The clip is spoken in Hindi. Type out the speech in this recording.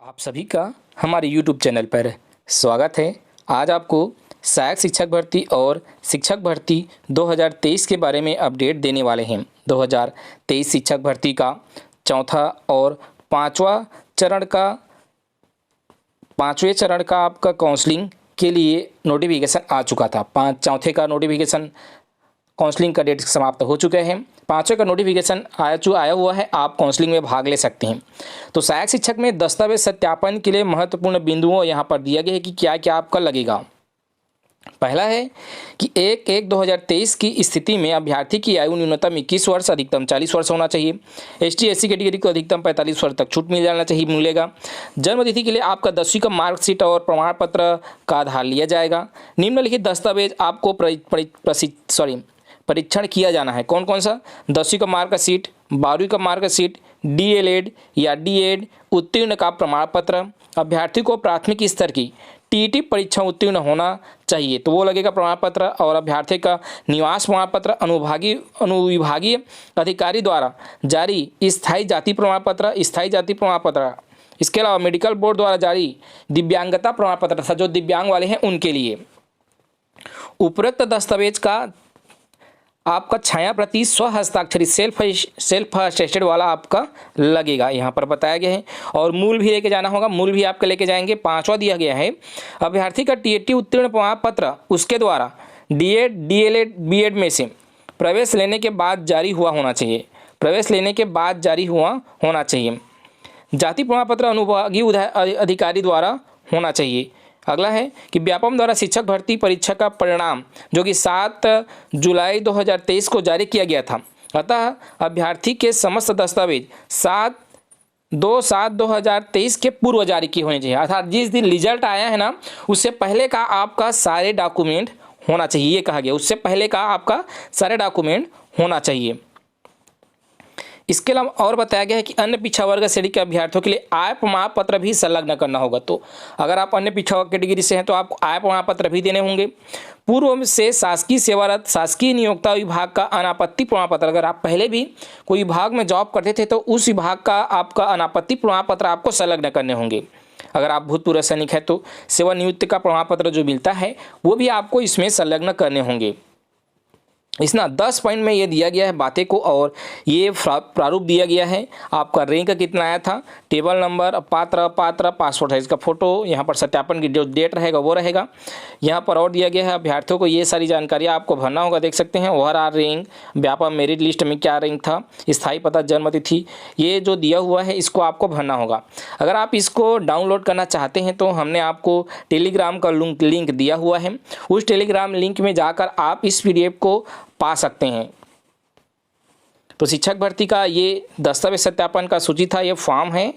आप सभी का हमारे YouTube चैनल पर स्वागत है। आज आपको सहायक शिक्षक भर्ती और शिक्षक भर्ती 2023 के बारे में अपडेट देने वाले हैं। 2023 शिक्षक भर्ती का चौथा और पाँचवें चरण का आपका काउंसलिंग के लिए नोटिफिकेशन आ चुका था। चौथे का नोटिफिकेशन काउंसलिंग का डेट समाप्त हो चुके हैं। पाँचवें का नोटिफिकेशन आया हुआ है, आप काउंसलिंग में भाग ले सकते हैं। तो सहायक शिक्षक में दस्तावेज सत्यापन के लिए महत्वपूर्ण बिंदुओं यहाँ पर दिया गया है कि क्या क्या आपका लगेगा। पहला है कि 1/1/2023 की स्थिति में अभ्यर्थी की आयु न्यूनतम 21 वर्ष अधिकतम 40 वर्ष होना चाहिए। ST/SC कैटेगरी को अधिकतम 45 वर्ष तक छूट मिलेगा। जन्मतिथि के लिए आपका 10वीं का मार्कशीट और प्रमाण पत्र का आधार लिया जाएगा। निम्नलिखित दस्तावेज आपको परीक्षण किया जाना है। कौन कौन सा? 10वीं का मार्कशीट, 12वीं का मार्कशीट, DLED या DED उत्तीर्ण का प्रमाण पत्र, अभ्यर्थी को प्राथमिक स्तर की TET परीक्षा उत्तीर्ण होना चाहिए तो वो लगेगा प्रमाण पत्र, और अभ्यर्थी का निवास प्रमाण पत्र, अनुविभागीय अधिकारी द्वारा जारी स्थायी जाति प्रमाण पत्र, इसके अलावा मेडिकल बोर्ड द्वारा जारी दिव्यांगता प्रमाण पत्र तथा जो दिव्यांग वाले हैं उनके लिए। उपरोक्त दस्तावेज का आपका छाया प्रति स्व हस्ताक्षरित सेल्फ अटेस्टेड वाला आपका लगेगा, यहाँ पर बताया गया है। और मूल भी लेके जाना होगा, मूल भी आपके लेके जाएंगे। पांचवा दिया गया है अभ्यर्थी का TET उत्तीर्ण प्रमाण पत्र उसके द्वारा DED DLED BED में से प्रवेश लेने के बाद जारी हुआ होना चाहिए। जाति प्रमाण पत्र अनुविभागीय अधिकारी द्वारा होना चाहिए। अगला है कि व्यापम द्वारा शिक्षक भर्ती परीक्षा का परिणाम जो कि 7 जुलाई 2023 को जारी किया गया था, अतः अभ्यर्थी के समस्त दस्तावेज 7/2/2023 के पूर्व जारी किए होने चाहिए। अर्थात जिस दिन रिजल्ट आया है ना, उससे पहले का आपका सारे डॉक्यूमेंट होना चाहिए, ये कहा गया। उससे पहले का आपका सारे डॉक्यूमेंट होना चाहिए। इसके अलावा और बताया गया है कि अन्य पिछड़ा वर्ग श्रेणी के अभ्यर्थियों के लिए आय प्रमाण पत्र भी संलग्न करना होगा। तो अगर आप अन्य पिछड़ा वर्ग कैटेगरी से हैं तो आपको आय प्रमाण पत्र भी देने होंगे। पूर्व से शासकीय सेवारत शासकीय नियोक्ता विभाग का अनापत्ति प्रमाण पत्र, अगर आप पहले भी कोई विभाग में जॉब करते थे तो उस विभाग का आपका अनापत्ति प्रमाण पत्र आपको संलग्न करने होंगे। अगर आप भूतपूर्व सैनिक है तो सेवानिवृत्ति का प्रमाण पत्र जो मिलता है वो भी आपको इसमें संलग्न करने होंगे। इसना 10 पॉइंट में ये दिया गया है बातें को, और ये प्रारूप दिया गया है। आपका रैंक कितना आया था, टेबल नंबर, पात्र पासपोर्ट साइज का फोटो, यहाँ पर सत्यापन की जो डेट रहेगा वो रहेगा। यहाँ पर और दिया गया है अभ्यर्थियों को ये सारी जानकारियाँ आपको भरना होगा। देख सकते हैं overall rank, Vyapam merit list में क्या रैंक था, स्थायी पता, जन्मतिथि, ये जो दिया हुआ है इसको आपको भरना होगा। अगर आप इसको डाउनलोड करना चाहते हैं तो हमने आपको टेलीग्राम का लिंक दिया हुआ है। उस टेलीग्राम लिंक में जाकर आप इस PDF को पा सकते हैं। तो शिक्षक भर्ती का ये दस्तावेज सत्यापन का सूची था, ये फॉर्म है।